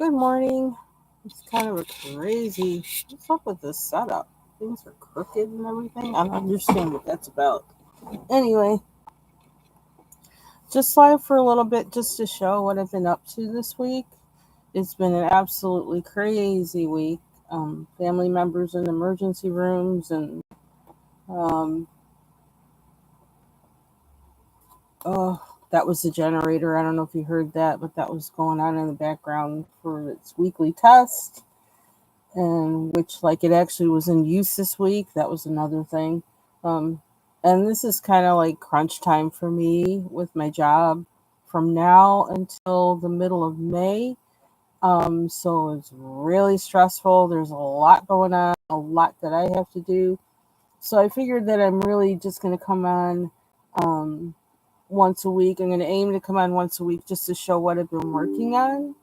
Good morning. It's kind of a crazy. What's up with this setup? Things are crooked and everything. I don't understand what that's about. Anyway, just live for a little bit just to show what I've been up to this week. It's been an absolutely crazy week. Family members in emergency rooms and um, oh, that was the generator. I don't know if you heard that, but that was going on in the background for its weekly test. And which like it actually was in use this week. That was another thing. Um, and this is kind of like crunch time for me with my job from now until the middle of May. So it's really stressful. There's a lot going on, a lot that I have to do. So I figured that I'm really just going to come on um, once a week. I'm going to aim to come on once a week just to show what I've been working on.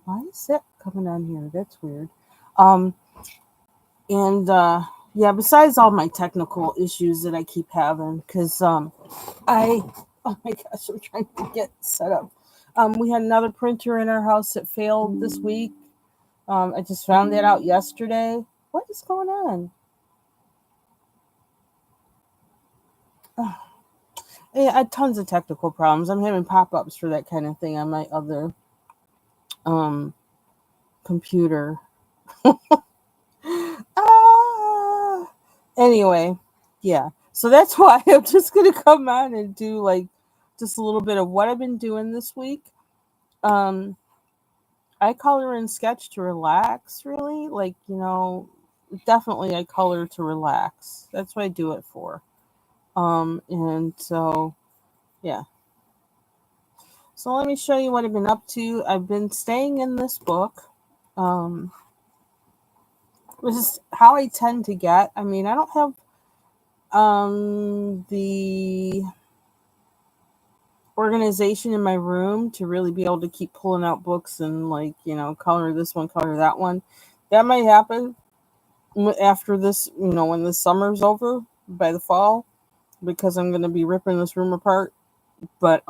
Why is that coming on here? That's weird. Um, and yeah, besides all my technical issues that I keep having, because I, oh my gosh, I'm trying to get set up. We had another printer in our house that failed this week. I just found that out yesterday. What is going on? Yeah, I had tons of technical problems. I'm having pop-ups for that kind of thing on my other um computer. Ah! Anyway, yeah. So that's why I'm just gonna come on and do like just a little bit of what I've been doing this week. Um, I color and sketch to relax, really. Definitely I color to relax. That's what I do it for. And so yeah. So let me show you what I've been up to. I've been staying in this book. Um, which is how I tend to get. I mean, I don't have the organization in my room to really be able to keep pulling out books and color this one, color that one. That might happen after this, when the summer's over by the fall, because I'm going to be ripping this room apart. But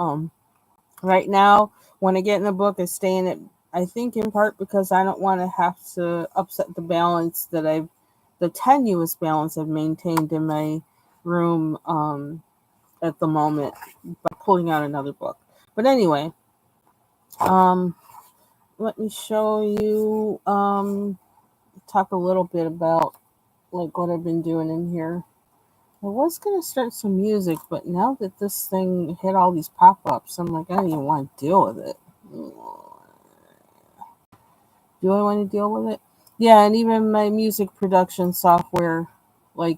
right now, when I get in a book, I stay in it. I think in part because I don't want to have to upset the balance the tenuous balance I've maintained in my room at the moment by pulling out another book. But anyway, um, let me show you, talk a little bit about like what I've been doing in here. I was gonna start some music, but now that this thing hit all these pop-ups, I'm like, I don't even want to deal with it. Do I want to deal with it? Yeah, and even my music production software, like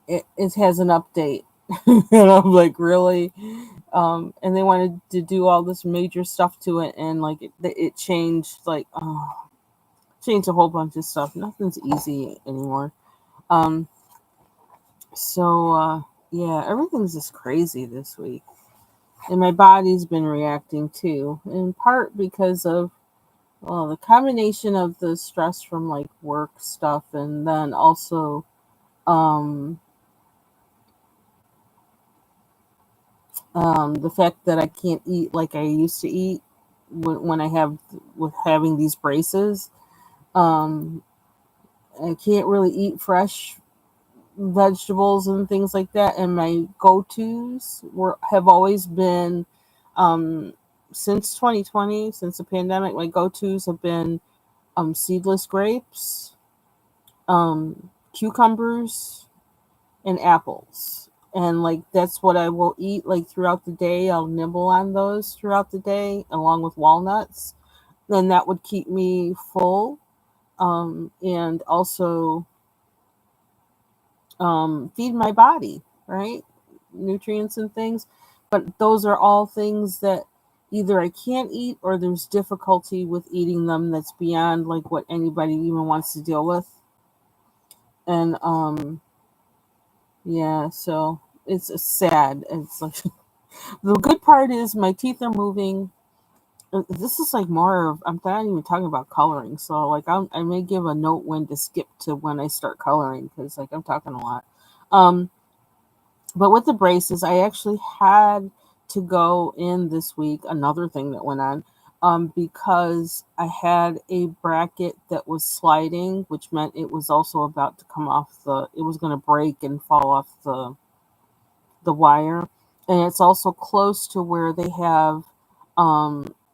it has an update, and I'm like, really? And they wanted to do all this major stuff to it, and like it changed, changed a whole bunch of stuff. Nothing's easy anymore. Um, so yeah, everything's just crazy this week, and my body's been reacting too, in part because of the combination of the stress from like work stuff, and then also um, the fact that I can't eat like I used to eat when I have with having these braces. Um, I can't really eat fresh vegetables and things like that. And my go-tos have always been um, since 2020, since the pandemic. My go-tos have been seedless grapes, cucumbers, and apples. And like that's what I will eat like throughout the day. I'll nibble on those throughout the day along with walnuts. Then that would keep me full. And also feed my body, right? Nutrients and things. But those are all things that either I can't eat or there's difficulty with eating them that's beyond like what anybody even wants to deal with. And yeah, so it's sad. It's like the good part is my teeth are moving. This is like more of I'm not even talking about coloring. So like I may give a note when to skip to when I start coloring because like I'm talking a lot. Um, but with the braces, I actually had to go in this week. Another thing that went on. because I had a bracket that was sliding, which meant it was also about to come off it was going to break and fall off the wire. And it's also close to where they have,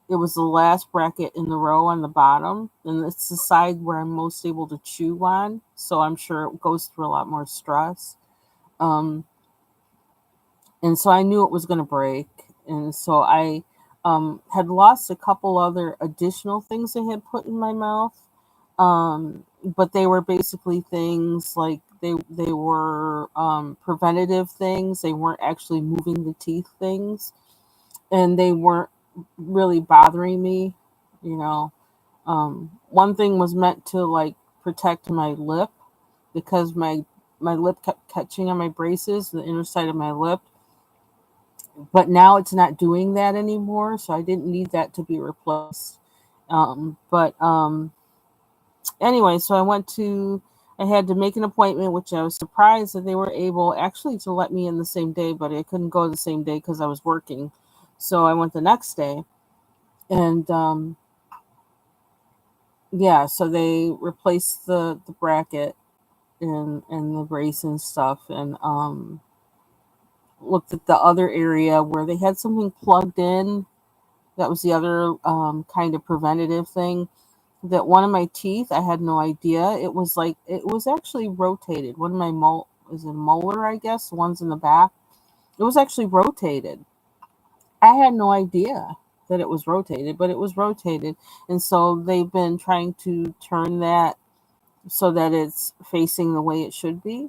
it was the last bracket in the row on the bottom, and it's the side where I'm most able to chew on. So I'm sure it goes through a lot more stress. Um, and so I knew it was going to break. And so I had lost a couple other additional things I had put in my mouth, but they were basically things like they were preventative things. They weren't actually moving the teeth things, and they weren't really bothering me. You know, one thing was meant to like protect my lip because my lip kept catching on my braces, the inner side of my lip, but now it's not doing that anymore, so I didn't need that to be replaced. But anyway, so I had to make an appointment, which I was surprised that they were able actually to let me in the same day, but I couldn't go the same day because I was working. So I went the next day, and yeah, so they replaced the bracket and the brace and stuff, and looked at the other area where they had something plugged in. That was the other kind of preventative thing. That one of my teeth, I had no idea. It was like it was actually rotated. One of my is it molar, I guess, the ones in the back. It was actually rotated. I had no idea that it was rotated, but it was rotated, and so they've been trying to turn that so that it's facing the way it should be.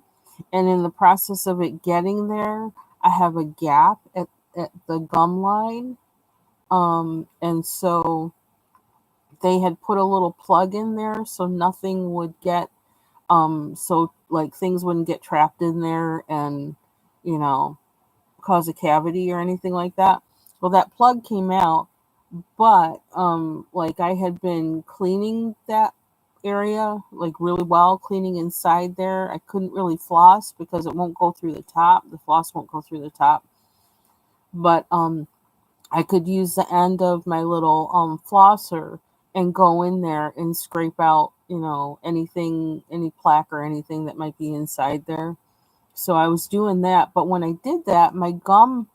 And in the process of it getting there, I have a gap at the gum line, and so they had put a little plug in there so nothing would get so like things wouldn't get trapped in there and you know cause a cavity or anything like that. Well, that plug came out, but like I had been cleaning that area like really well, cleaning inside there. I couldn't really floss because it won't go through the top. The floss won't go through the top, but I could use the end of my little flosser and go in there and scrape out, anything, any plaque or anything that might be inside there. So I was doing that, but when I did that, my gum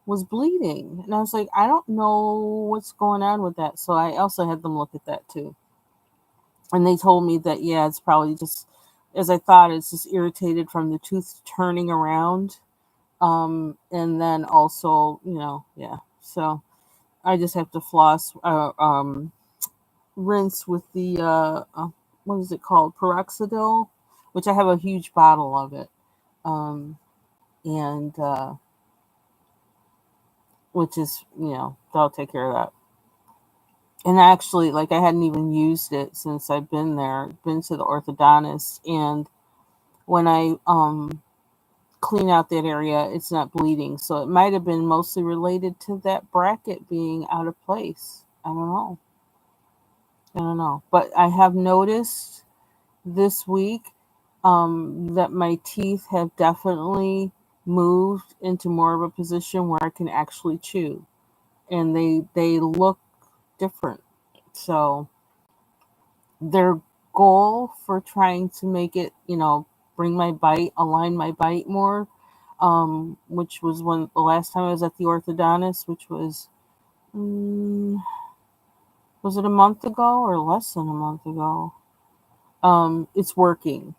was bleeding, and I was like, I don't know what's going on with that. So I also had them look at that too, and they told me that yeah, it's probably just as I thought. It's just irritated from the tooth turning around, and then also, yeah. So I just have to floss, rinse with the what is it called, peroxidil, which I have a huge bottle of it, and which is that'll take care of that. And actually, like I hadn't even used it since I've been there, been to the orthodontist, and when I clean out that area, it's not bleeding. So it might have been mostly related to that bracket being out of place. I don't know. I don't know. But I have noticed this week that my teeth have definitely moved into more of a position where I can actually chew, and they look different. So their goal for trying to make it, bring my bite, align my bite more, which was when the last time I was at the orthodontist, which mm, was it a month ago or less than a month ago? It's working.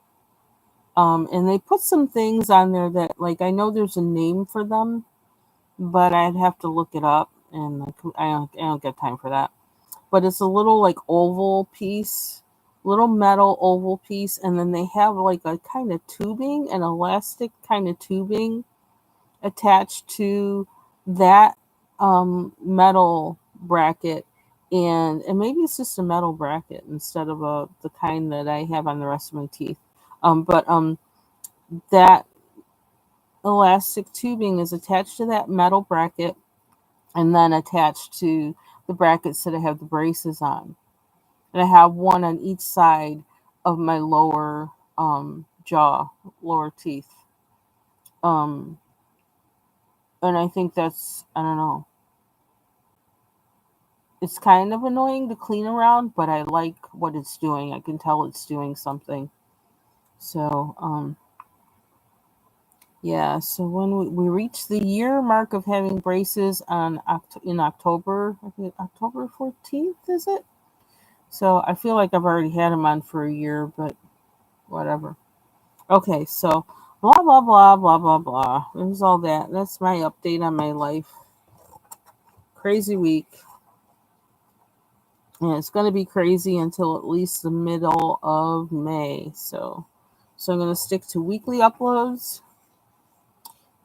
And they put some things on there that, like, I know there's a name for them, but I'd have to look it up, and I don't get time for that. But it's a little like oval piece, little metal oval piece, and then they have like a kind of tubing, an elastic kind of tubing attached to that metal bracket, and maybe it's just a metal bracket instead of the kind that I have on the rest of my teeth. But that elastic tubing is attached to that metal bracket and then attached to the brackets that I have the braces on. And I have one on each side of my lower jaw, lower teeth. Um, and I think that's, I don't know. It's kind of annoying to clean around, but I like what it's doing. I can tell it's doing something. So, yeah. So when we reached the year mark of having braces in October, I think October 14th, is it? So I feel like I've already had them on for a year, but whatever. Okay, so blah blah blah blah blah blah. There's all that. That's my update on my life. Crazy week. And it's going to be crazy until at least the middle of May. So I'm going to stick to weekly uploads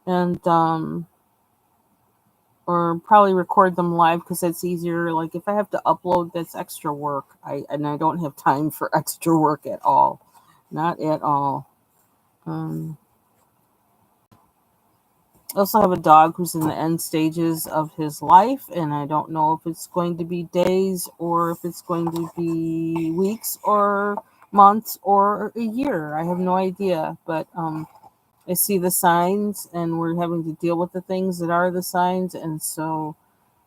and or probably record them live because that's easier. Like if I have to upload, that's extra work. I don't have time for extra work at all. Not at all. Um I also have a dog who's in the end stages of his life, and I don't know if it's going to be days or if it's going to be weeks or months or a year. I have no idea, but I see the signs, and we're having to deal with the things that are the signs, and so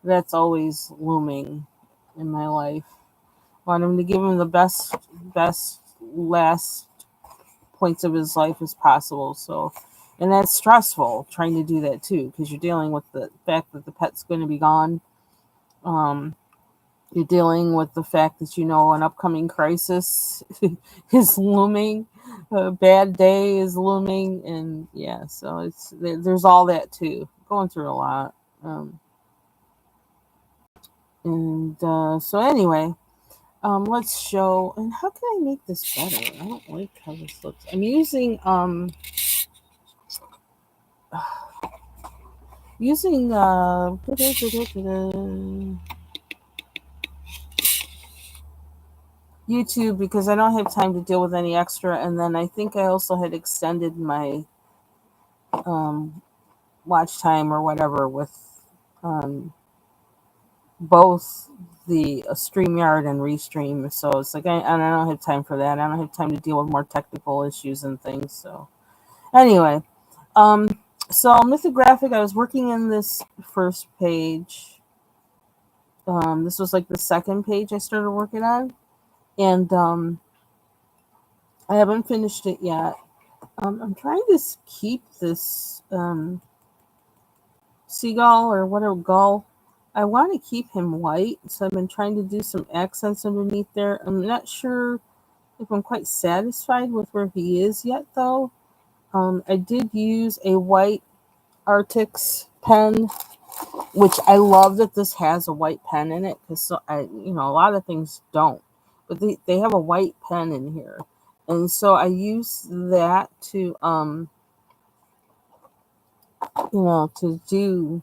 that's always looming in my life. Want him to give him the best last points of his life as possible. So, and that's stressful trying to do that too, because you're dealing with the fact that the pet's going to be gone. Um, you're dealing with the fact that an upcoming crisis is looming, a bad day is looming, and yeah, so there's all that too. Going through a lot. And so anyway, let's show. And how can I make this better? I don't like how this looks. I'm using using YouTube because I don't have time to deal with any extra. And then I think I also had extended my um, watch time or whatever with um, both the StreamYard and Restream. So it's like I don't have time for that. I don't have time to deal with more technical issues and things. So anyway, um, so Mythographic, I was working in this first page. This was like the second page I started working on, and I haven't finished it yet. I'm trying to keep this seagull or whatever gull. I want to keep him white, so I've been trying to do some accents underneath there. I'm not sure if I'm quite satisfied with where he is yet, though. I did use a white Artix pen, which I love that this has a white pen in it because a lot of things don't, but they have a white pen in here, and so I use that to to do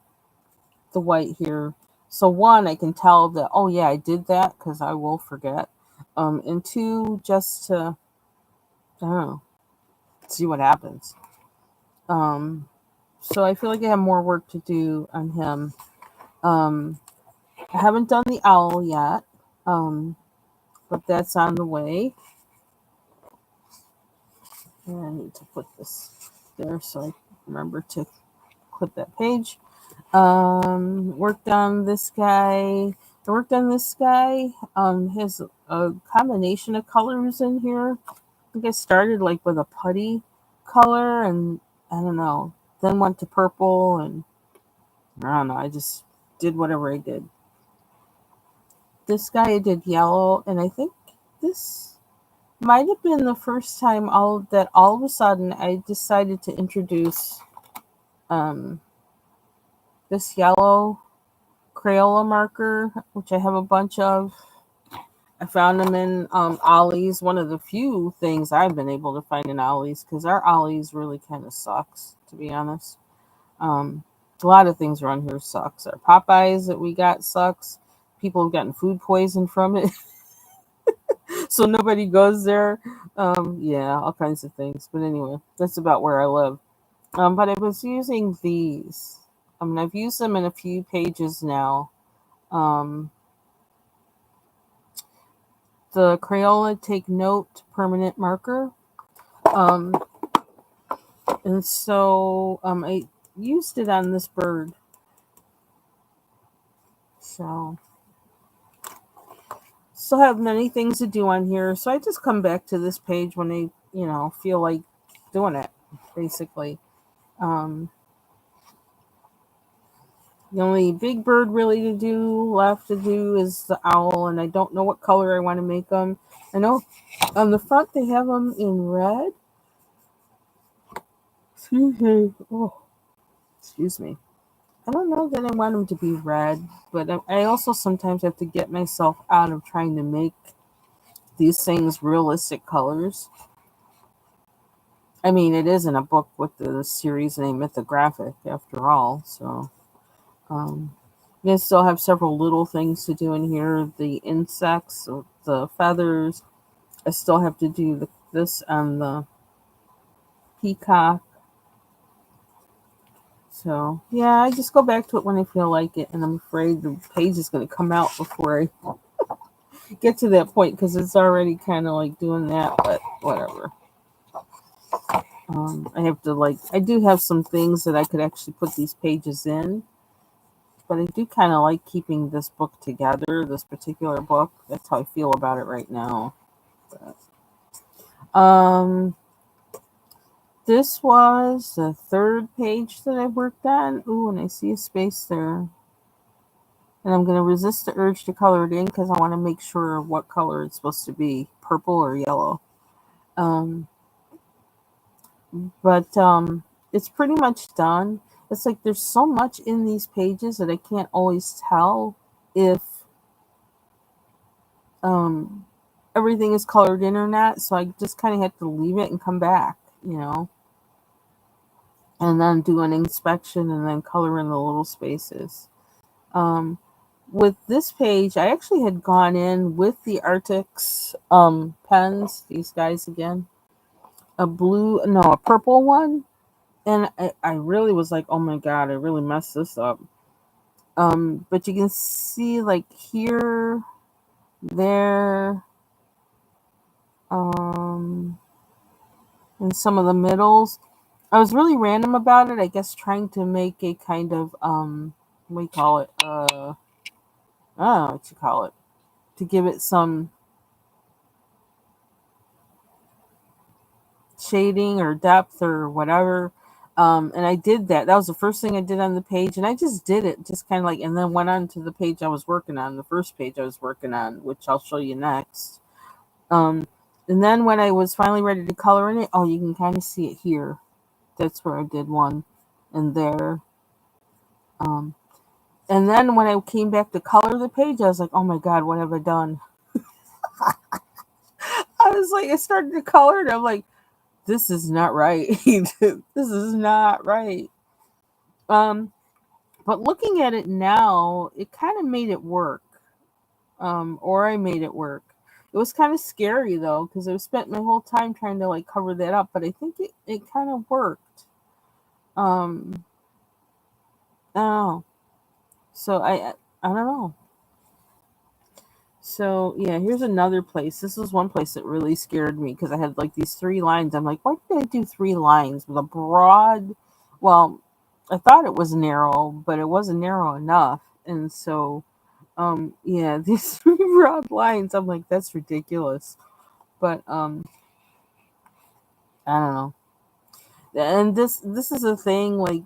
the white here. So one, I can tell that, oh yeah, I did that because I will forget. And two, just to I don't know, see what happens. Um, so I feel like I have more work to do on him. Um, I haven't done the owl yet, but that's on the way. And I need to put this there so I remember to clip that page. Worked on this guy. I worked on this guy. Has a combination of colors in here. I think I started like with a putty color, and I don't know. Then went to purple, and I don't know. I just did whatever I did. This guy I did yellow, and I think this might have been the first time all of a sudden I decided to introduce um, this yellow Crayola marker, which I have a bunch of. I found them in Ollie's, one of the few things I've been able to find in Ollie's, because our Ollie's really kind of sucks, to be honest. Um, a lot of things around here sucks. Our Popeyes that we got sucks. People have gotten food poison from it, so nobody goes there. Yeah, all kinds of things. But anyway, that's about where I live. But I was using these. I've used them in a few pages now. Um, the Crayola Take Note permanent marker. Um, and so I used it on this bird. So Still have many things to do on here, so I just come back to this page when I, feel like doing it, basically. Um, the only big bird really left to do is the owl, and I don't know what color I want to make them. I know on the front they have them in red. Excuse me. Oh, excuse me. I don't know that I want them to be red, but I also sometimes have to get myself out of trying to make these things realistic colors. I mean, it isn't a book with the series name Mythographic after all, so um, I still have several little things to do in here. The insects, the feathers. I still have to do this on the peacock. So yeah, I just go back to it when I feel like it, and I'm afraid the page is going to come out before I get to that point because it's already kind of like doing that. But whatever. I have to I do have some things that I could actually put these pages in, but I do kind of like keeping this book together, this particular book. That's how I feel about it right now. But, this was the third page that I worked on. Ooh, and I see a space there. And I'm going to resist the urge to color it in because I want to make sure what color it's supposed to be, purple or yellow. Um, but it's pretty much done. It's like there's so much in these pages that I can't always tell if um, everything is colored in or not. So I just kind of have to leave it and come back, and then do an inspection and then color in the little spaces. Um, with this page, I actually had gone in with the Arctics pens, these guys again, a purple one. And I really was like, oh my God, I really messed this up. But you can see like here, there, and some of the middles. I was really random about it, I guess trying to make a kind of, what do you call it? I don't know what you call it. To give it some shading or depth or whatever. And I did that. That was the first thing I did on the page. And I just did it, just kind of like, and then went on to the page I was working on, the first page I was working on, which I'll show you next. And then when I was finally ready to color in it, oh, you can kind of see it here. That's where I did one. And there. Um, and then when I came back to color the page, I was like, oh my God, what have I done? I was like, I started to color and I'm like, this is not right. This is not right. But looking at it now, it kind of made it work. Or I made it work. It was kind of scary though, because I spent my whole time trying to like cover that up, but I think it kind of worked. Um, I don't know. So I don't know. So yeah, here's another place. This is one place that really scared me because I had like these three lines. I'm like, why did I do three lines with a broad? Well, I thought it was narrow, but it wasn't narrow enough, and so yeah, these three broad lines. I'm like, that's ridiculous. But I don't know. And this is a thing. Like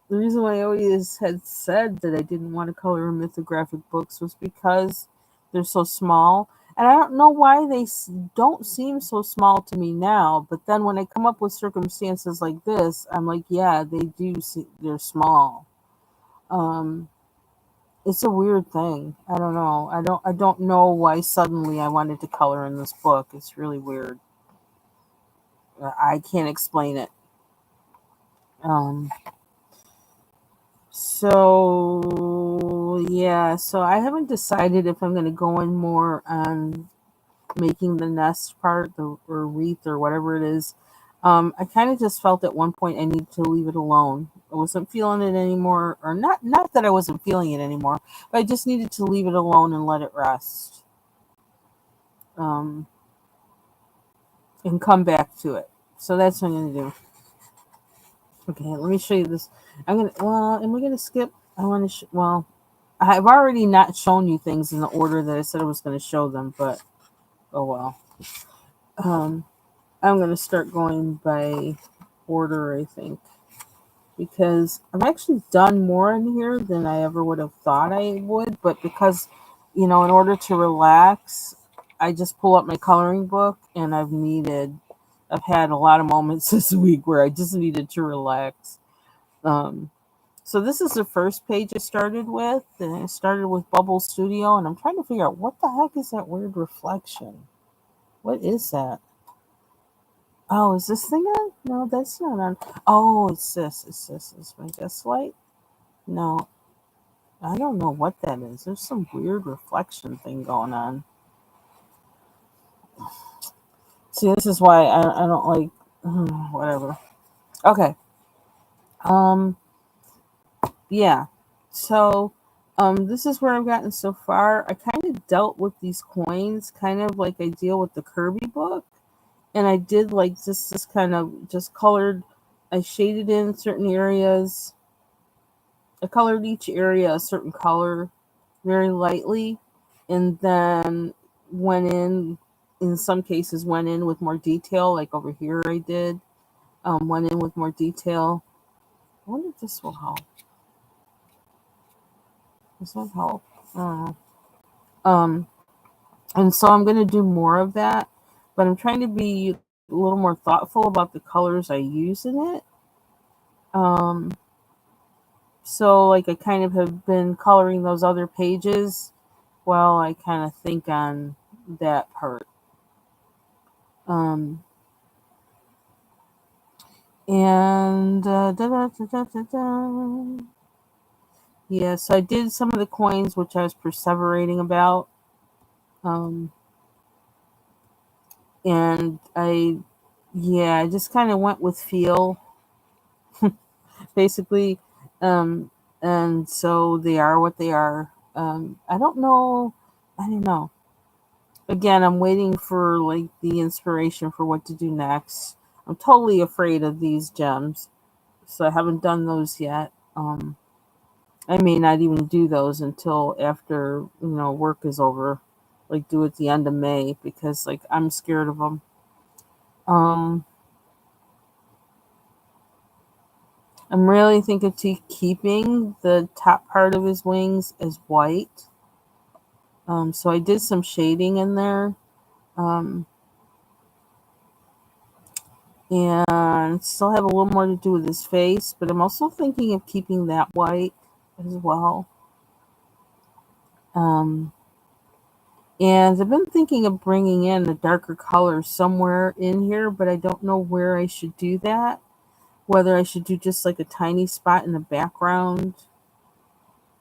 the reason why I always had said that I didn't want to color in mythographic books was because they're so small. And I don't know why they don't seem so small to me now. But then when I come up with circumstances like this, I'm like, yeah, they do. They're small. Um, it's a weird thing. I don't know. I don't know why suddenly I wanted to color in this book. It's really weird. I can't explain it. Um, so yeah, so I haven't decided if I'm going to go in more on making the nest part, or wreath or whatever it is. I kind of just felt at one point I need to leave it alone. I wasn't feeling it anymore, or not that I wasn't feeling it anymore, but I just needed to leave it alone and let it rest, um, and come back to it. So that's what I'm going to do. Okay, let me show you this. Am I gonna skip? I want to. Well, I've already not shown you things in the order that I said I was going to show them, but oh well. Um, I'm going to start going by order, I think, because I've actually done more in here than I ever would have thought I would. But because, in order to relax, I just pull up my coloring book, and I've had a lot of moments this week where I just needed to relax. Um, so this is the first page I started with, and I started with Bubble Studio, and I'm trying to figure out what the heck is that weird reflection. What is that? Oh, is this thing on? No, that's not on. Oh, it's this. It's this. Is my desk light? No, I don't know what that is. There's some weird reflection thing going on. See, this is why I don't like whatever. Okay. Um. Yeah. So, this is where I've gotten so far. I kind of dealt with these coins, kind of like I deal with the Kirby book, and I did like this kind of just colored. I shaded in certain areas. I colored each area a certain color very lightly, and then went in some cases, went in with more detail, like over here I did. Went in with more detail. I wonder if this will help. Does that help? I don't know. And so I'm going to do more of that, but I'm trying to be a little more thoughtful about the colors I use in it. Um, so, like, I kind of have been coloring those other pages while I kind of think on that part. Um, and yeah, so I did some of the coins which I was perseverating about. Um, and I just kind of went with feel, basically. Um, and so they are what they are. I don't know. I don't know. Again, I'm waiting for like the inspiration for what to do next. I'm totally afraid of these gems, so I haven't done those yet. I may not even do those until after work is over, like do it the end of May because like I'm scared of them. Um, I'm really thinking of keeping the top part of his wings as white. So I did some shading in there. Um, and still have a little more to do with his face, but I'm also thinking of keeping that white as well. Um, and I've been thinking of bringing in a darker color somewhere in here, but I don't know where I should do that. Whether I should do just like a tiny spot in the background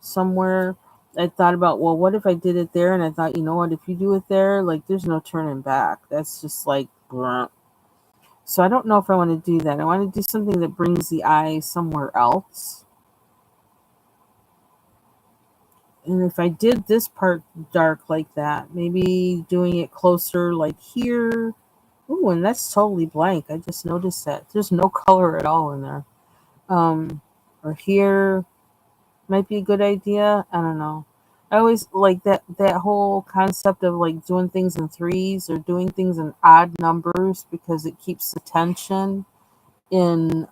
somewhere. I thought about, well, what if I did it there? And I thought, you know what, if you do it there, like there's no turning back. That's just like, bruh. So I don't know if I want to do that. I want to do something that brings the eye somewhere else. And if I did this part dark like that, maybe doing it closer like here. Ooh, and that's totally blank. I just noticed that. There's no color at all in there. Um, or here might be a good idea. I don't know. I always like that whole concept of like doing things in threes or doing things in odd numbers because it keeps the tension in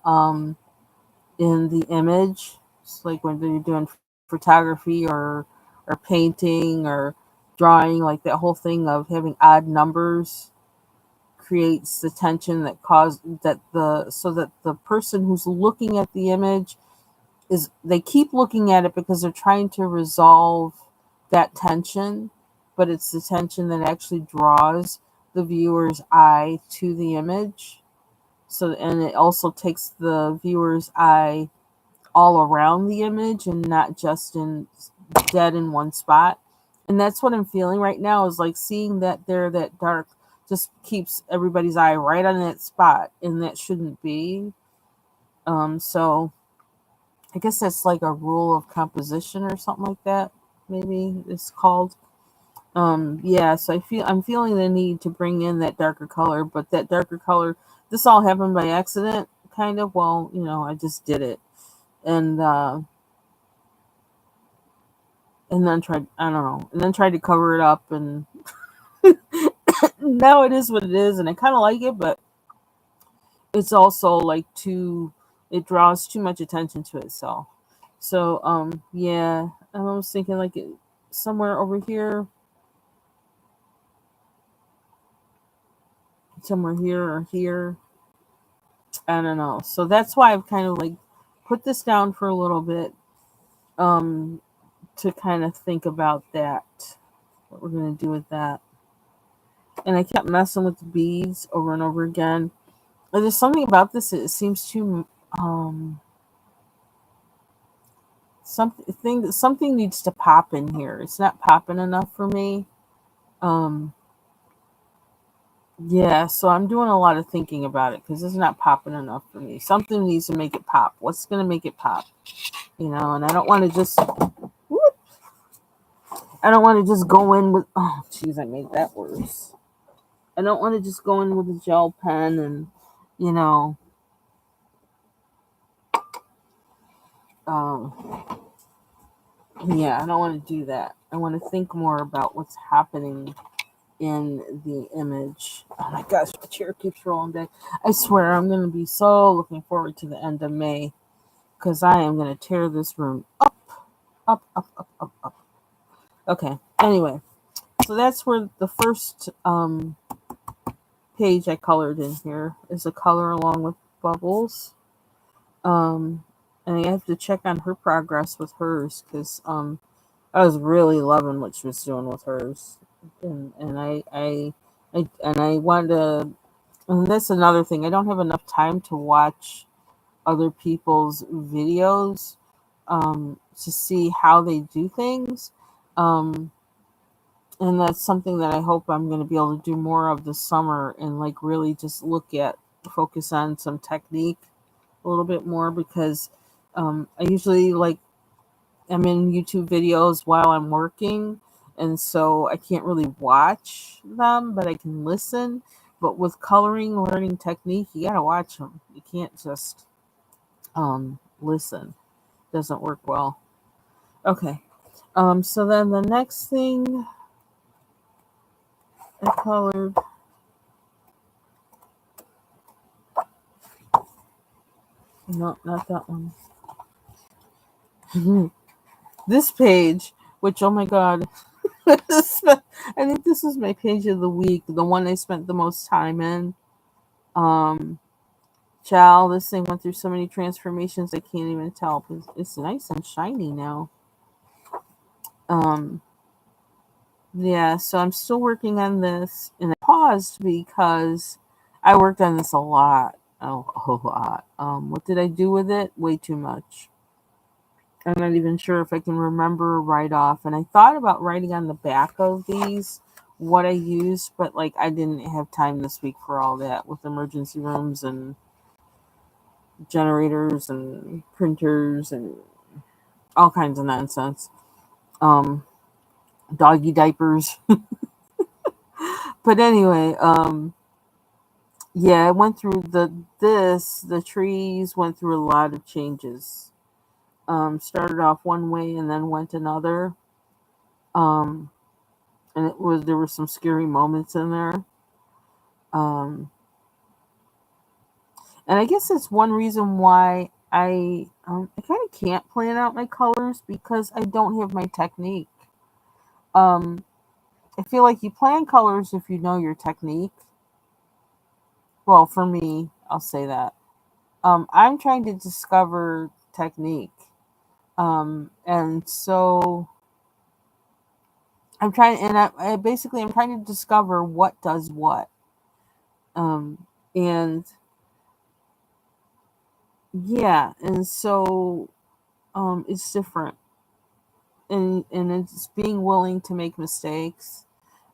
the image. It's like when you're doing photography or painting or drawing, like that whole thing of having odd numbers creates the tension that cause that the so that the person who's looking at the image is they keep looking at it because they're trying to resolve that tension, but it's the tension that actually draws the viewer's eye to the image. So and it also takes the viewer's eye all around the image and not just in dead in one spot. And that's what I'm feeling right now is like seeing that dark just keeps everybody's eye right on that spot and that shouldn't be. So I guess that's like a rule of composition or something like that. Maybe it's called. Yeah, so I'm feeling the need to bring in that darker color, but that darker color, this all happened by accident, kind of. Well, I just did it. And and then tried, I don't know, and then tried to cover it up, and now it is what it is, and I kind of like it, but it's also like too, it draws too much attention to itself. So yeah, I was thinking like somewhere over here, somewhere here or here. I don't know. So that's why I've kind of like put this down for a little bit, um to kind of think about that, what we're gonna do with that. And I kept messing with the beads over and over again. And there's something about this, it seems too something needs to pop in here. It's not popping enough for me. Um yeah, so I'm doing a lot of thinking about it because it's not popping enough for me. Something needs to make it pop. What's gonna make it pop? And I don't want to just whoop, I don't want to just go in with, oh jeez, I made that worse. I don't want to just go in with a gel pen and you know um yeah, I don't want to do that. I want to think more about what's happening in the image. Oh my gosh, the chair keeps rolling back. I swear I'm going to be so looking forward to the end of May because I am going to tear this room up, up, up, up, up, up. Okay, anyway, so that's where the first page I colored in here is a color along with bubbles. Um, and I have to check on her progress with hers because I was really loving what she was doing with hers, and I wanted to. And that's another thing. I don't have enough time to watch other people's videos, to see how they do things, um, and that's something that I hope I'm going to be able to do more of this summer, and like really just focus on some technique a little bit more because I usually like I'm in YouTube videos while I'm working, and so I can't really watch them, but I can listen. But with coloring, learning technique, you gotta watch them. You can't just listen. Doesn't work well. Okay. So then the next thing I colored. No, not that one. This page, which oh my god, I think this is my page of the week, the one I spent the most time in. Um, Child, this thing went through so many transformations I can't even tell. It's nice and shiny now. Um, yeah, so I'm still working on this, and I paused because I worked on this a lot. Oh, a whole lot. What did I do with it? Way too much. I'm not even sure if I can remember right off. And I thought about writing on the back of these what I used, but like I didn't have time this week for all that with emergency rooms and generators and printers and all kinds of nonsense. Um, Doggy diapers. But anyway, yeah, I went through the trees went through a lot of changes. Started off one way and then went another. Um, and there were some scary moments in there. Um, and I guess that's one reason why I kind of can't plan out my colors because I don't have my technique. Um, I feel like you plan colors if you know your technique. Well, for me, I'll say that. I'm trying to discover technique. And so I'm trying, and I basically I'm trying to discover what does what. And yeah, and so it's different, and it's being willing to make mistakes.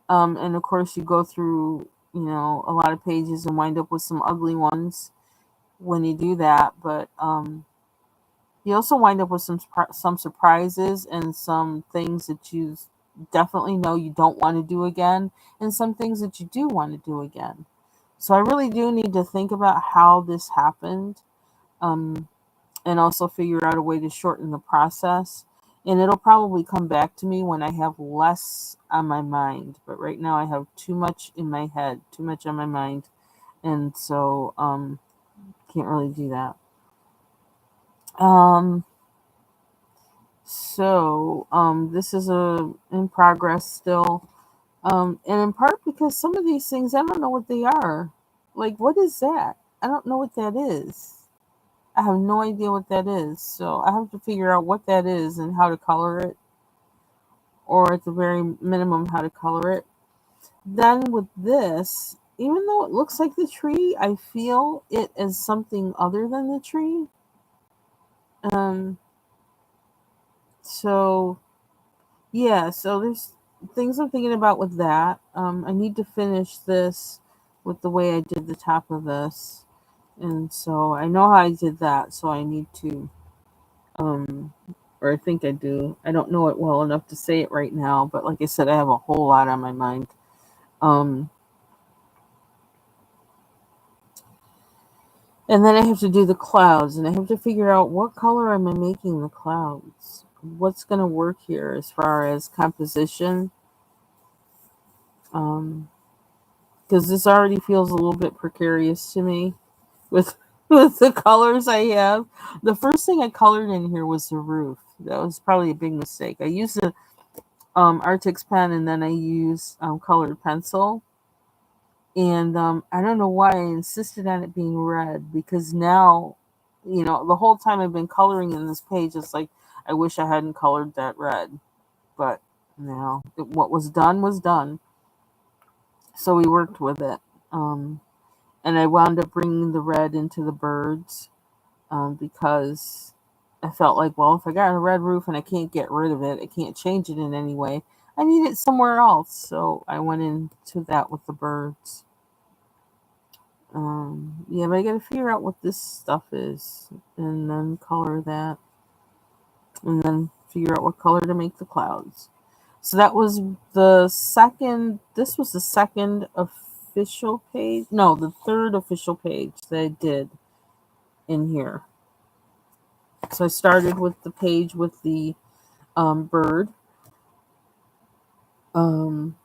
And of course, you go through a lot of pages and wind up with some ugly ones when you do that, but you also wind up with some surprises and some things that you definitely know you don't want to do again, and some things that you do want to do again. So I really do need to think about how this happened, um, and also figure out a way to shorten the process. And it'll probably come back to me when I have less on my mind. But right now I have too much in my head, too much on my mind. And so can't really do that. Um this is a in progress still. And in part because some of these things I don't know what they are. Like what is that? I don't know what that is. I have no idea what that is. So I have to figure out what that is and how to color it, or at the very minimum how to color it. Then with this, even though it looks like the tree, I feel it as something other than the tree. Um so yeah, so there's things I'm thinking about with that. I need to finish this with the way I did the top of this. And so I know how I did that, so I need to um or I think I do. I don't know it well enough to say it right now, but like I said, I have a whole lot on my mind. Um and then I have to do the clouds, and I have to figure out what color am I making the clouds. What's going to work here as far as composition? Um, because this already feels a little bit precarious to me with with the colors I have. The first thing I colored in here was the roof. That was probably a big mistake. I used a Artix pen, and then I used colored pencil. And I don't know why I insisted on it being red, because now, the whole time I've been coloring in this page, it's like I wish I hadn't colored that red. But what was done was done. So we worked with it. Um, and I wound up bringing the red into the birds, because I felt like, well, if I got a red roof and I can't get rid of it, I can't change it in any way, I need it somewhere else. So I went into that with the birds. Yeah, but I gotta figure out what this stuff is and then color that and then figure out what color to make the clouds. So that was this was the second official page. No, the third official page that I did in here. So I started with the page with the bird. Um,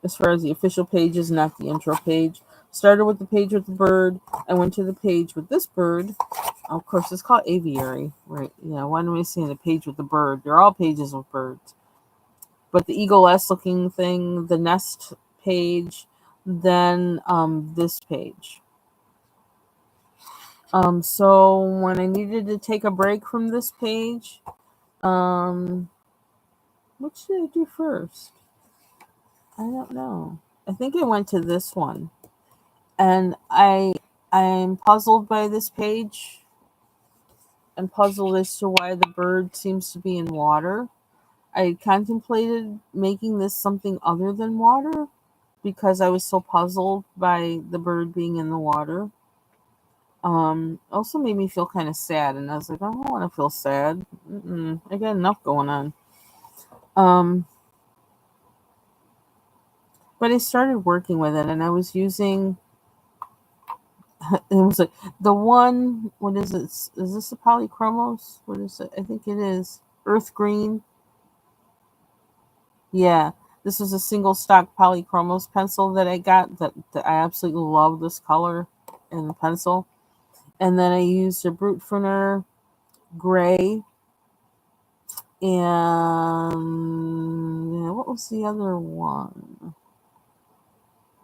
as far as the official page is not the intro page. Started with the page with the bird. I went to the page with this bird. Of course, it's called aviary, right? Yeah, why am I saying the page with the bird? They're all pages with birds. But the eagle-esque looking thing, the nest page, then this page. So when I needed to take a break from this page, um, what should I do first? I don't know. I think I went to this one, and I'm puzzled by this page. I'm puzzled as to why the bird seems to be in water. I contemplated making this something other than water because I was so puzzled by the bird being in the water. Also made me feel kind of sad, and I was like, I don't want to feel sad. I got enough going on. Um, but I started working with it, and I was using. It was like the one. What is it? Is this a polychromos? What is it? I think it is earth green. Yeah, this is a single stock polychromos pencil that I got. That I absolutely love this color in the pencil. And then I used a Brutfuner gray, and what was the other one?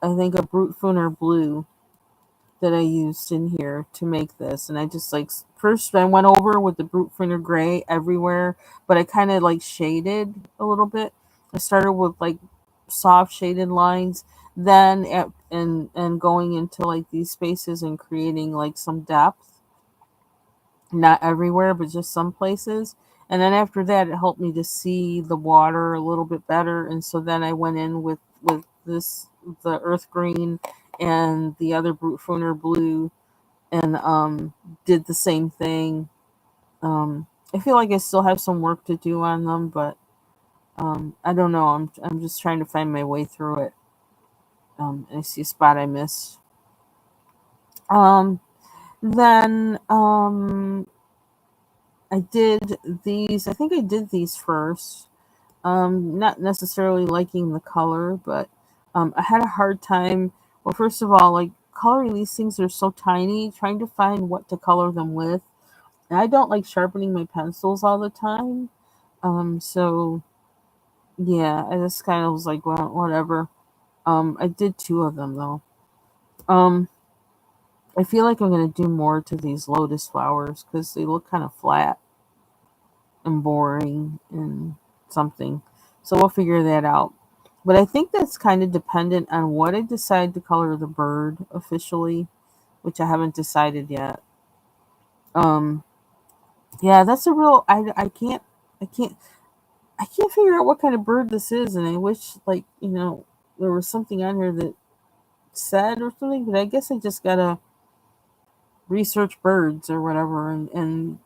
I think a Brutfuner blue that I used in here to make this. And I just like first I went over with the Brutfuner gray everywhere, but I kind of like shaded a little bit. I started with like soft shaded lines, then and going into like these spaces and creating like some depth, not everywhere, but just some places. And then after that, it helped me to see the water a little bit better. And so then I went in with this the earth green and the other Brutfuner blue, and did the same thing. I feel like I still have some work to do on them, but I don't know. I'm just trying to find my way through it. And I see a spot I missed. Um, then I did these. I think I did these first. Not necessarily liking the color, but I had a hard time. Well, first of all, like coloring these things are so tiny, trying to find what to color them with. And I don't like sharpening my pencils all the time. So yeah, I just kind of was like, well, whatever. I did two of them though. Um, I feel like I'm gonna do more to these lotus flowers because they look kind of flat and boring and something. So we'll figure that out. But I think that's kind of dependent on what I decide to color the bird officially, which I haven't decided yet. Um, yeah, that's a real. I can't I can't figure out what kind of bird this is, and I wish like there was something on here that said or something. But I guess I just gotta research birds or whatever and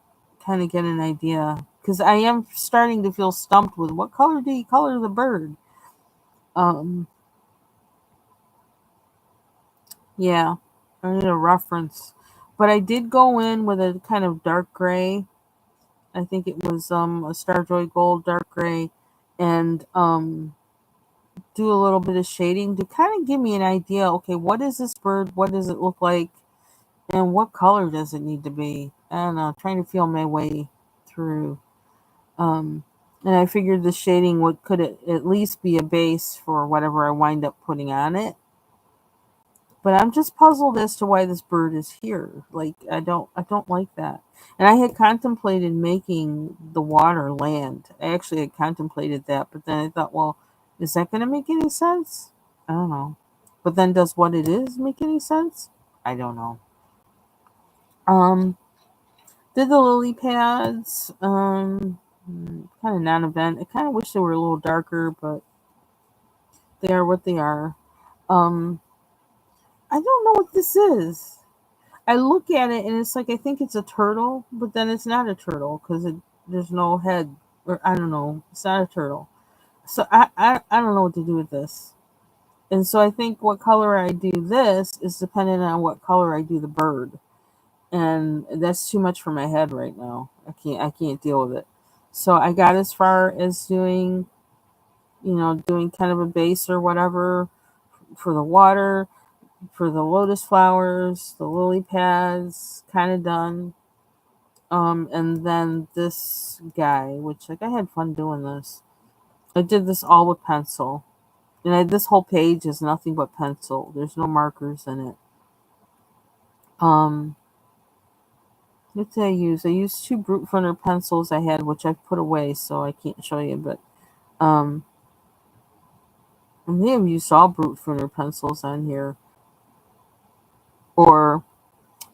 kind of get an idea because I am starting to feel stumped with what color do you color the bird. Um, yeah, I need a reference, but I did go in with a kind of dark gray. I think it was a Starjoy Gold dark gray, and do a little bit of shading to kind of give me an idea. Okay, what is this bird? What does it look like? And what color does it need to be? I don't know. Trying to feel my way through. Um, and I figured the shading would could at least be a base for whatever I wind up putting on it. But I'm just puzzled as to why this bird is here. Like I don't like that. And I had contemplated making the water land. I actually had contemplated that, but then I thought, well, is that going to make any sense? I don't know. But then does what it is make any sense? I don't know. Um, did the lily pads. Kind of non-event. I kind of wish they were a little darker, but they are what they are. Um, I don't know what this is. I look at it and it's like I think it's a turtle, but then it's not a turtle because there's no head, or I don't know. It's not a turtle. So I don't know what to do with this. And so I think what color I do this is dependent on what color I do the bird. And that's too much for my head right now. I can't deal with it. So I got as far as doing kind of a base or whatever for the water, for the lotus flowers, the lily pads, kind of done. And then this guy, which like I had fun doing this. I did this all with pencil, and this whole page is nothing but pencil. There's no markers in it. Um, what did I use? I used two brute funner pencils I had, which I put away, so I can't show you. But um, I may have used all brute funner pencils on here, or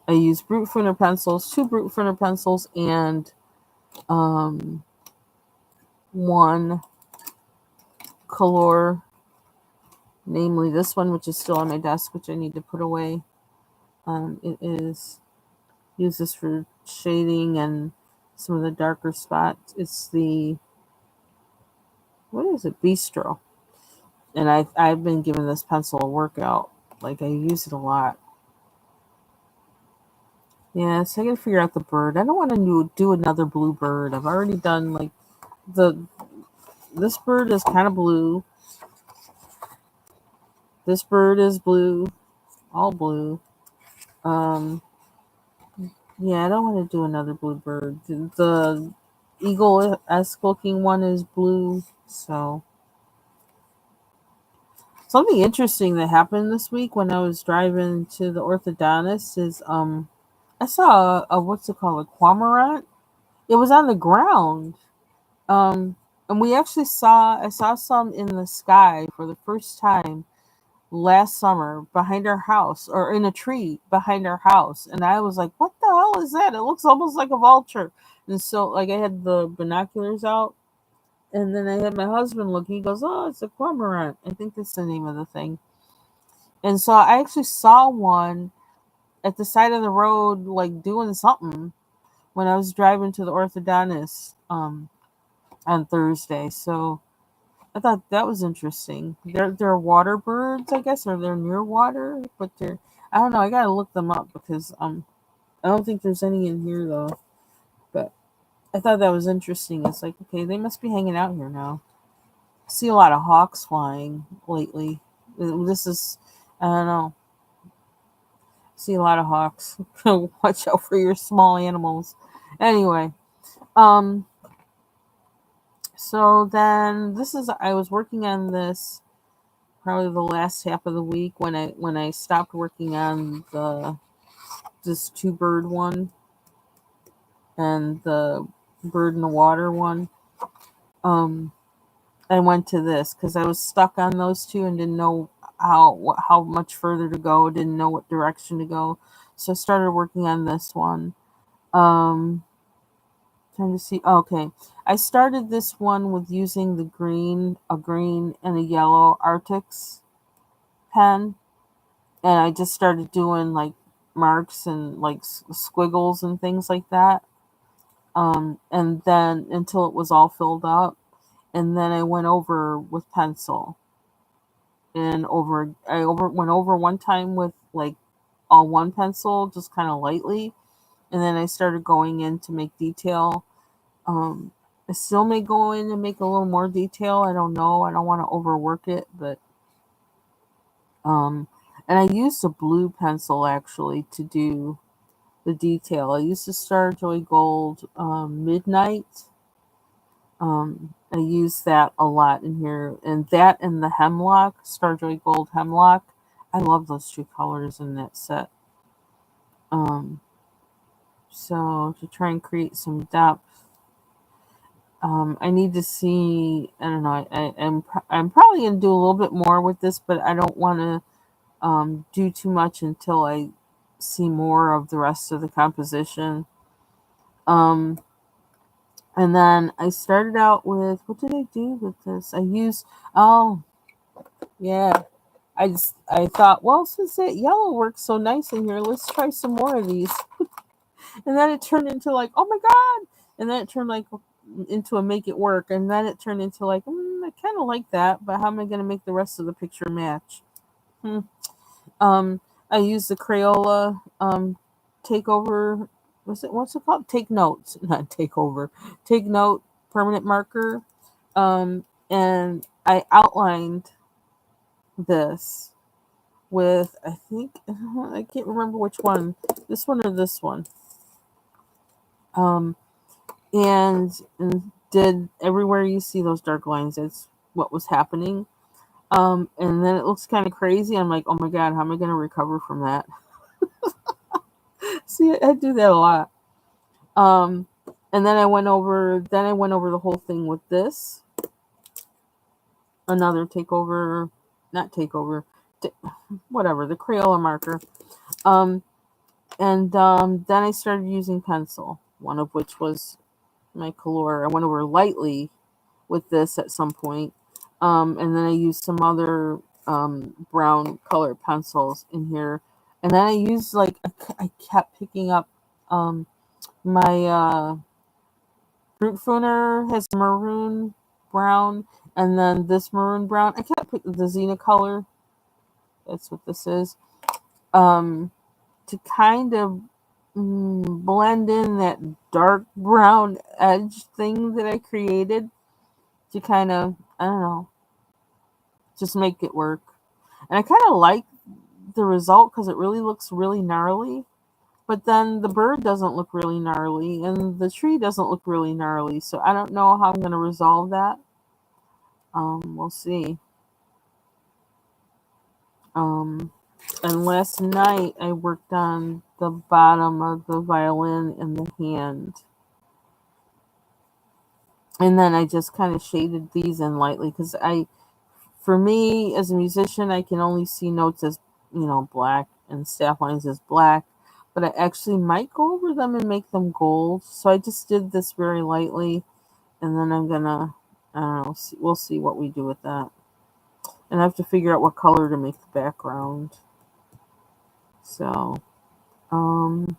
I used brute funner pencils, two brute funner pencils, and um, one color, namely this one, which is still on my desk, which I need to put away. It is use this for shading and some of the darker spots. It's the what is it? Bistro, and I've been giving this pencil a workout. Like I use it a lot. Yeah, so I gotta figure out the bird. I don't want to do another blue bird. I've already done like the this bird is kind of blue. This bird is blue, all blue. Um, yeah, I don't want to do another blue bird. The eagle-esque looking one is blue. So something interesting that happened this week when I was driving to the orthodontist is I saw a what's it called, a cormorant. It was on the ground. Um, and we actually I saw some in the sky for the first time last summer behind our house or in a tree behind our house. And I was like, what the hell is that? It looks almost like a vulture. And so like I had the binoculars out and then I had my husband look. He goes, oh, it's a cormorant. I think that's the name of the thing. And so I actually saw one at the side of the road, like doing something when I was driving to the orthodontist on Thursday. So I thought that was interesting. They're water birds, I guess, or they're near water, but they're I don't know. I gotta look them up because I don't think there's any in here though. But I thought that was interesting. It's like, okay, they must be hanging out here now. I see a lot of hawks flying lately. This is, I don't know, see a lot of hawks. Watch out for your small animals. Anyway, um, so then this is, I was working on this probably the last half of the week when I stopped working on the this two bird one and the bird in the water one. Um, I went to this because I was stuck on those two and didn't know how much further to go. Didn't know what direction to go, so I started working on this one. Um, Trying to see. Okay, I started this one with using a green and a yellow Arctics pen, and I just started doing like marks and like squiggles and things like that. And then until it was all filled up, and then I went over with pencil and went over one time with like all one pencil, just kind of lightly, and then I started going in to make detail. Um, I still may go in and make a little more detail. I don't know. I don't want to overwork it, but um, and I used a blue pencil actually to do the detail. I used the Star Joy Gold Midnight. I use that a lot in here, and that and the Hemlock, Star Joy Gold Hemlock. I love those two colors in that set. Um, so to try and create some depth, I need to see. I don't know. I'm probably gonna do a little bit more with this, but I don't want to do too much until I see more of the rest of the composition. Um, and then I started out with, what did I do with this? I used, oh yeah, I thought, well, since that yellow works so nice in here, let's try some more of these. And then it turned into like, oh my god! And then it turned like into a make it work, and then it turned into like, I kind of like that, but how am I going to make the rest of the picture match? Hmm. I used the Crayola takeover. What's it called? Take notes, not take over. Take note permanent marker. And I outlined this with, I think, I can't remember which one, this one or this one. Um, and did everywhere you see those dark lines, that's what was happening. And then it looks kind of crazy. I'm like, oh my god, how am I going to recover from that? See, I do that a lot. Um, and then I went over the whole thing with this, another takeover, not takeover, t- whatever, the Crayola marker. Um, and then I started using pencil, one of which was my Color. I went over lightly with this at some point. And then I used some other brown colored pencils in here. And then I used like, I kept picking up my Fruit Pruner has maroon brown, and then this maroon brown. I kept picking the Xena color. That's what this is. Um, to kind of blend in that dark brown edge thing that I created, to kind of, I don't know, just make it work. And I kind of like the result because it really looks really gnarly. But then the bird doesn't look really gnarly, and the tree doesn't look really gnarly. So I don't know how I'm going to resolve that. We'll see. Um, and last night I worked on the bottom of the violin and the hand. And then I just kind of shaded these in lightly because for me as a musician, I can only see notes as, black and staff lines as black. But I actually might go over them and make them gold. So I just did this very lightly. And then I'm gonna, I don't know, we'll see what we do with that. And I have to figure out what color to make the background. So, um,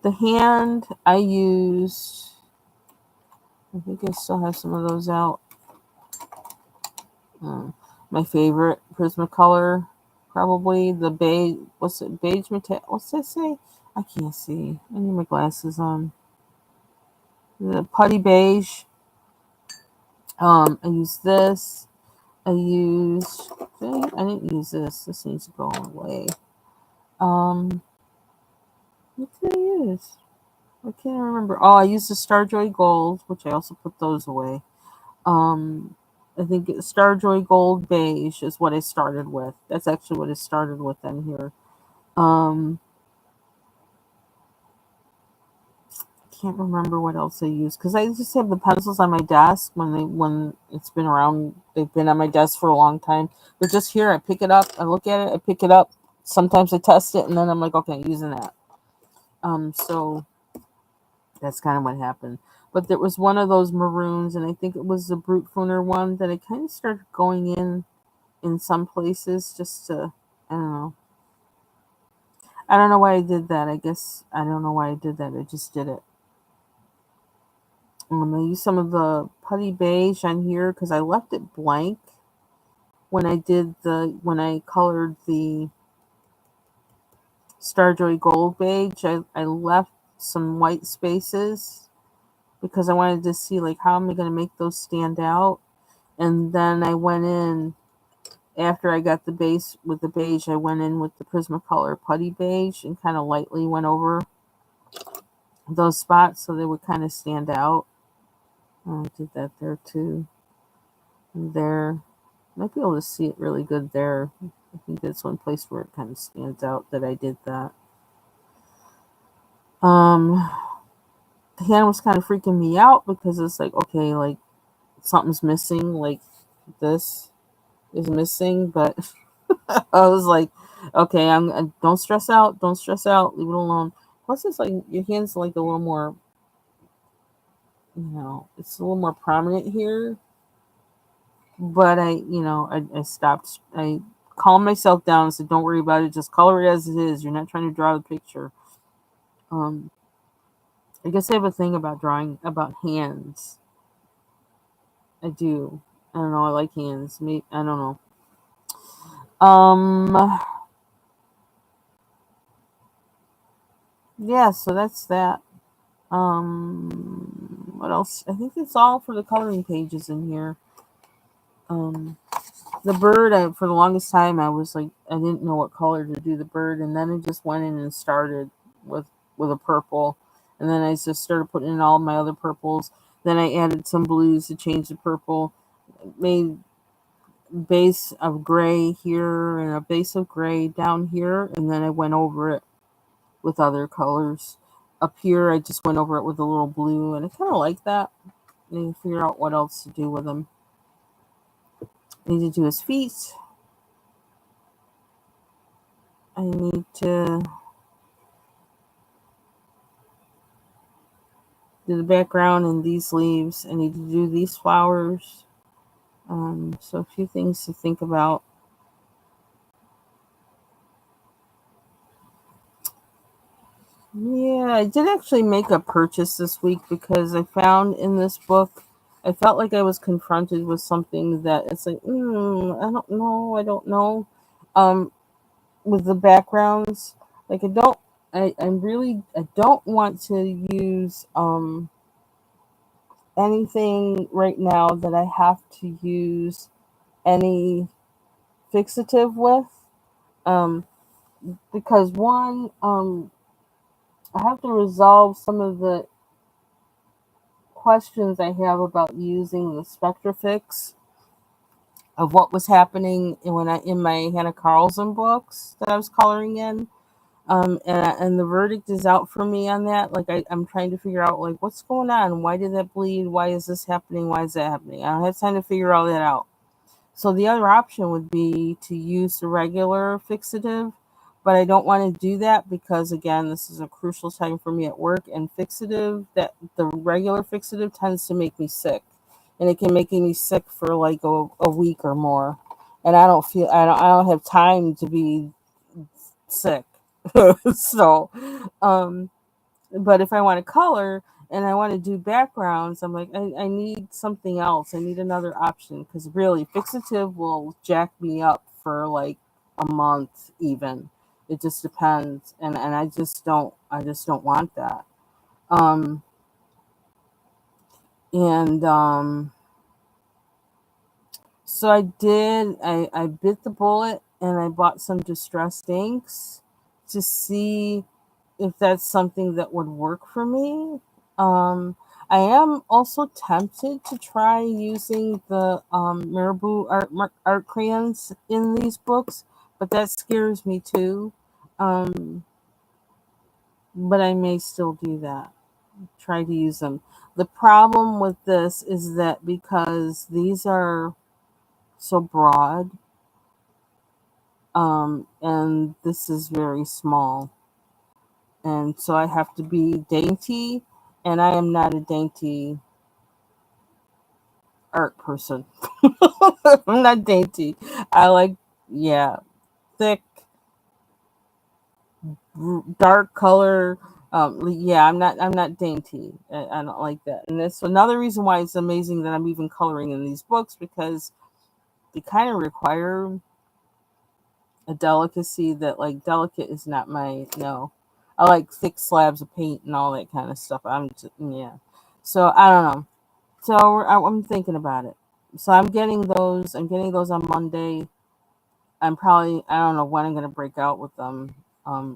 the hand I used, I think I still have some of those out. My favorite Prismacolor, probably the beige. Beige metallic? What's that say? I can't see. I need my glasses on. the putty beige. I use this. I used. I didn't use this. This needs to go away. Um, what did I use? I can't remember. Oh, I used the Starjoy Gold, which I also put those away. Um, I think Starjoy Gold Beige is what I started with. That's actually what I started with in here. Um, can't remember what else I used because I just have the pencils on my desk when it's been around. They've been on my desk for a long time. They're just here. I pick it up. I look at it. I pick it up. Sometimes I test it, and then I'm like, okay, using that. So that's kind of what happened. But there was one of those maroons, and I think it was the Brute Funer one that I kind of started going in some places just to, I don't know. I don't know why I did that. I guess I don't know why I did that. I just did it. I used some of the putty beige on here because I left it blank when I colored the Starjoy Gold beige. I left some white spaces because I wanted to see like how am I going to make those stand out. And then I went in after I got the base with the beige. I went in with the Prismacolor putty beige and kind of lightly went over those spots so they would kind of stand out. I did that there too. And there, might be able to see it really good there. I think that's one place where it kind of stands out that I did that. Um, the hand was kind of freaking me out because it's like, okay, like something's missing, like this is missing, but I was like, okay, don't stress out, don't stress out, leave it alone. Plus, it's like your hands like a little more, it's a little more prominent here. But I stopped. I calmed myself down and said, "Don't worry about it. Just color it as it is. You're not trying to draw the picture." Um, I guess I have a thing about drawing about hands. I do. I don't know. I like hands. Me. I don't know. Um. Yeah. So that's that. What else? I think it's all for the coloring pages in here. Um. The bird. For the longest time, I was like, I didn't know what color to do the bird, and then I just went in and started with with a purple, and then I just started putting in all my other purples. Then I added some blues to change the purple. Made base of gray here and a base of gray down here, and then I went over it with other colors. Up here, I just went over it with a little blue, and I kind of like that. I need to figure out what else to do with him. I need to do his feet. I need to do the background and these leaves. I need to do these flowers. So a few things to think about. Yeah, I did actually make a purchase this week because I found in this book, I felt like I was confronted with something that it's like, I don't know. Um, with the backgrounds, like I don't want to use anything right now that I have to use any fixative with. Um, because one, I have to resolve some of the questions I have about using the Spectrafix of what was happening in my Hannah Carlson books that I was coloring in. And the verdict is out for me on that. Like I'm trying to figure out like what's going on. Why did that bleed? Why is this happening? Why is that happening? I don't have time to figure all that out. So the other option would be to use the regular fixative, but I don't want to do that because again, this is a crucial time for me at work and fixative that the regular fixative tends to make me sick. And it can make me sick for like a week or more. And I don't have time to be sick. So um but if I want to color and I want to do backgrounds, I'm like, I need something else. I need another option because really, fixative will jack me up for like a month, even. It just depends, and I just don't want that. Um, And so I bit the bullet and I bought some distressed inks to see if that's something that would work for me. Um, I am also tempted to try using the Marabou art crayons in these books, but that scares me too. Um, but I may still do that. Try to use them. The problem with this is that because these are so broad, and this is very small, and so I have to be dainty, and I am not a dainty art person. I'm not dainty. I like, yeah, thick, dark color. Yeah, I'm not dainty. I don't like that, and that's another reason why it's amazing that I'm even coloring in these books, because they kind of require a delicacy that, like, delicate is not my no. I like thick slabs of paint and all that kind of stuff. I'm just, yeah. So I don't know. So I'm thinking about it. So I'm getting those. I'm getting those on Monday. I'm probably, I don't know when I'm gonna break out with them.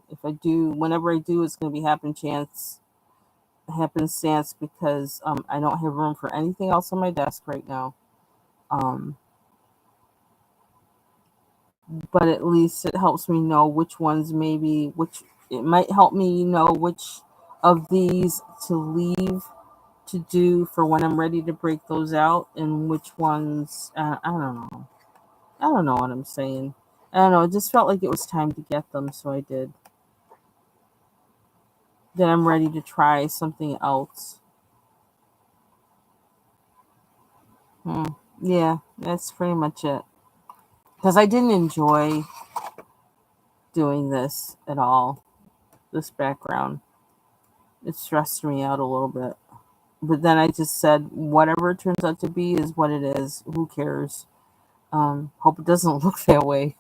If I do, whenever I do, it's gonna be happenstance, because I don't have room for anything else on my desk right now. Um, but at least it helps me know which ones, maybe which, it might help me know which of these to leave to do for when I'm ready to break those out, and which ones, I don't know. I don't know what I'm saying. I don't know. It just felt like it was time to get them, so I did. Then I'm ready to try something else. Hmm. Yeah, that's pretty much it. Because I didn't enjoy doing this at all. This background, it stressed me out a little bit. But then I just said, whatever it turns out to be is what it is. Who cares? Hope it doesn't look that way.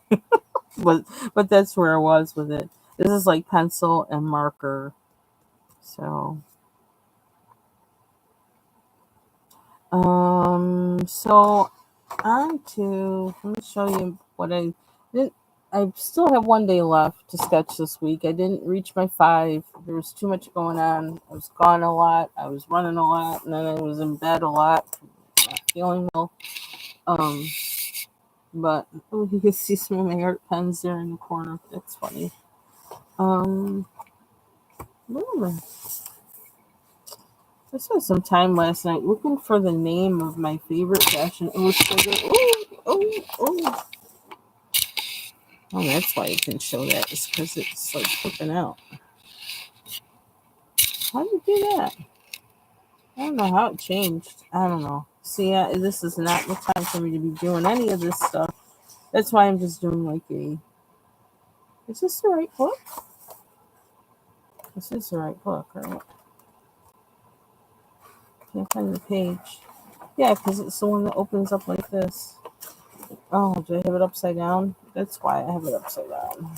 but but that's where I was with it. This is like pencil and marker. So so on to, let me show you what I didn't. I still have one day left to sketch this week. I didn't reach my 5. There was too much going on. I was gone a lot. I was running a lot, and then I was in bed a lot, not feeling well. Um, but oh, you can see some of my art pens there in the corner. That's funny. Um, ooh, I spent some time last night looking for the name of my favorite fashion illustrator. Oh, oh, oh. Oh, that's why it can show that. It's because it's like flipping out. How do you do that? I don't know how it changed. I don't know. See, this is not the time for me to be doing any of this stuff. That's why I'm just doing like a. Is this the right book? This is the right book, right? Can't find the page. Yeah, because it's the one that opens up like this. Oh, do I have it upside down? That's why I have it upside down.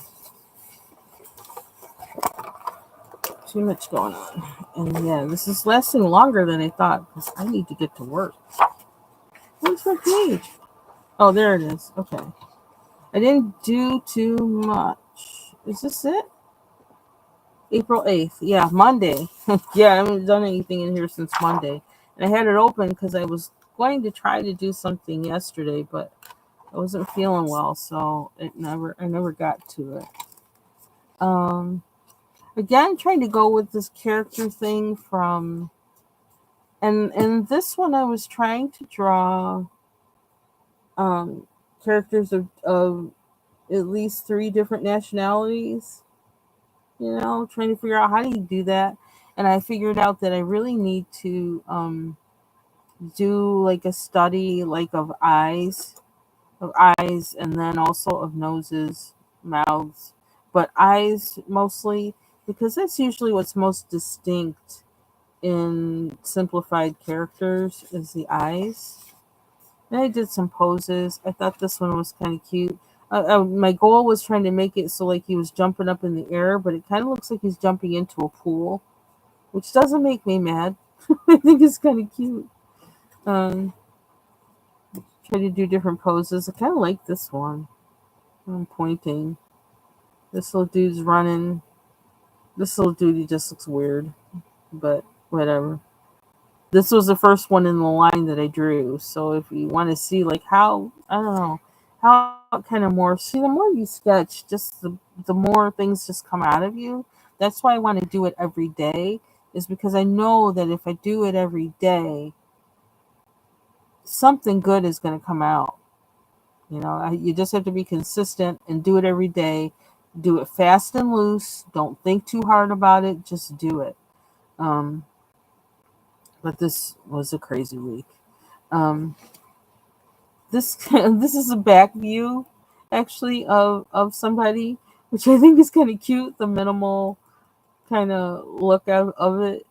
Too much going on. And yeah, this is lasting longer than I thought, because I need to get to work. Where's my page? Oh, there it is. Okay. I didn't do too much. Is this it? April 8th. Yeah, Monday. Yeah, I haven't done anything in here since Monday. And I had it open because I was going to try to do something yesterday, but I wasn't feeling well, so I never got to it. Um Again, trying to go with this character thing from, and this one I was trying to draw um characters of at least 3 different nationalities, trying to figure out how do you do that. And I figured out that I really need to do like a study, like of eyes, and then also of noses, mouths, but eyes mostly, because that's usually what's most distinct in simplified characters, is the eyes. And I did some poses. I thought this one was kind of cute. My goal was trying to make it so like he was jumping up in the air, but it kind of looks like he's jumping into a pool, which doesn't make me mad. I think it's kind of cute. Um, Try to do different poses. I kind of like this one. I'm pointing. This little dude's running. This little dude, he just looks weird, but whatever. This was the first one in the line that I drew. So if you want to see like how, I don't know, how it kind of more, see, the more you sketch, just the more things just come out of you. That's why I want to do it every day, is because I know that if I do it every day, something good is going to come out. You just have to be consistent and do it every day. Do it fast and loose. Don't think too hard about it. Just do it. Um, but this was a crazy week. Um, this this is a back view, actually, of somebody, which I think is kind of cute. The minimal kind of look of it.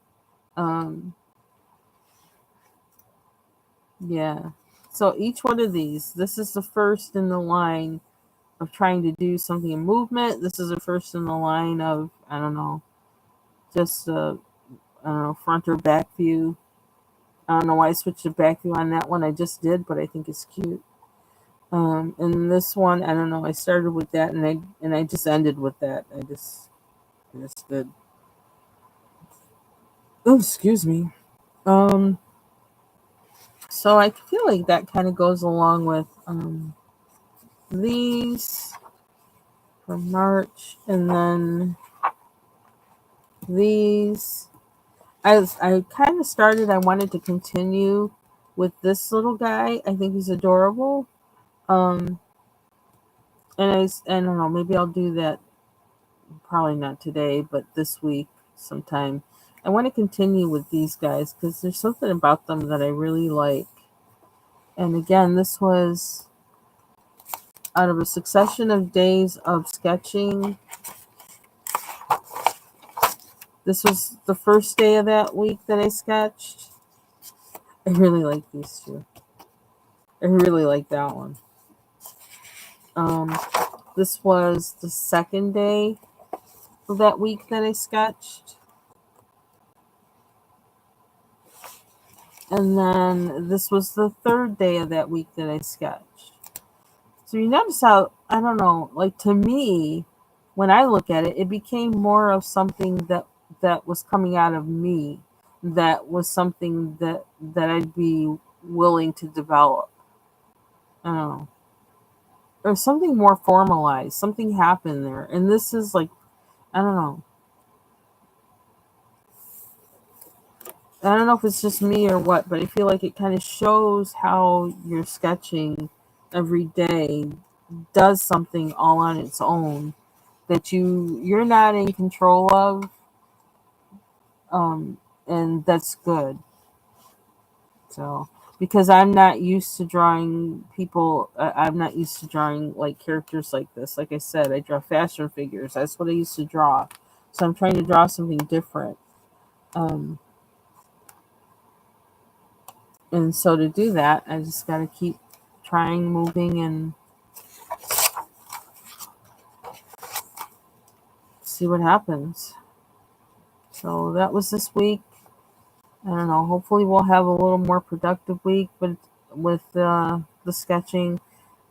Um, yeah. So each one of these, this is the first in the line of trying to do something in movement. This is the first in the line of, I don't know, just I don't know, front or back view. I don't know why I switched to back view on that one. I just did, but I think it's cute. And this one, I don't know. I started with that, and I just ended with that. I just did. Oh, excuse me. Um, so I feel like that kind of goes along with these for March, and then these. I kind of started. I wanted to continue with this little guy. I think he's adorable. Um, and I don't know. Maybe I'll do that. Probably not today, but this week sometime. I want to continue with these guys because there's something about them that I really like. And again, this was out of a succession of days of sketching. This was the first day of that week that I sketched. I really like these two. I really like that one. Um, this was the second day of that week that I sketched. And then this was the third day of that week that I sketched. So you notice how, I don't know, like to me, when I look at it, it became more of something that was coming out of me, that was something that I'd be willing to develop. I don't know. Or something more formalized. Something happened there. And this is like, I don't know. I don't know if it's just me or what, but I feel like it kind of shows how your sketching every day does something all on its own that you're not in control of, um, and that's good. So because I'm not used to drawing people, I'm not used to drawing like characters like this. Like I said, I draw fashion figures. That's what I used to draw. So I'm trying to draw something different. Um, and so to do that, I just got to keep trying, moving, and see what happens. So that was this week. I don't know. Hopefully, we'll have a little more productive week, but with the sketching,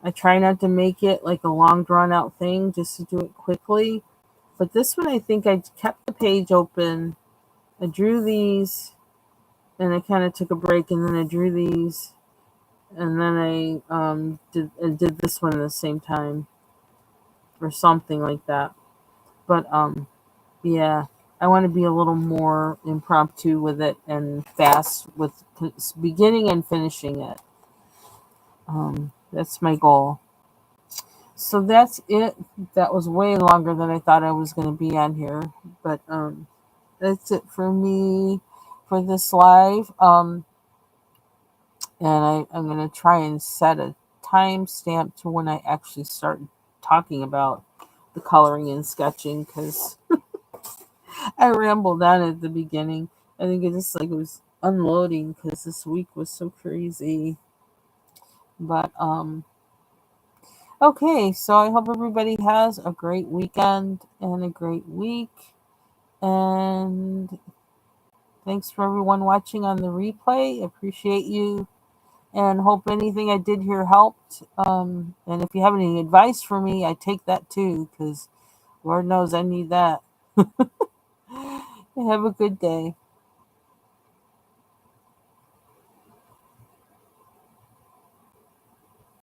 I try not to make it like a long drawn out thing, just to do it quickly. But this one, I think I kept the page open. I drew these, and I kind of took a break, and then I drew these, and then I did this one at the same time, or something like that. But yeah, I want to be a little more impromptu with it and fast with beginning and finishing it. That's my goal. So that's it. That was way longer than I thought I was going to be on here, but that's it for me for this live. And I'm going to try and set a timestamp to when I actually start talking about the coloring and sketching, because I rambled on at the beginning. I think it just like it was unloading because this week was so crazy. But okay, so I hope everybody has a great weekend and a great week. And Thanks for everyone watching on the replay. Appreciate you and hope anything I did here helped. And if you have any advice for me, I take that too, because Lord knows I need that. Have a good day.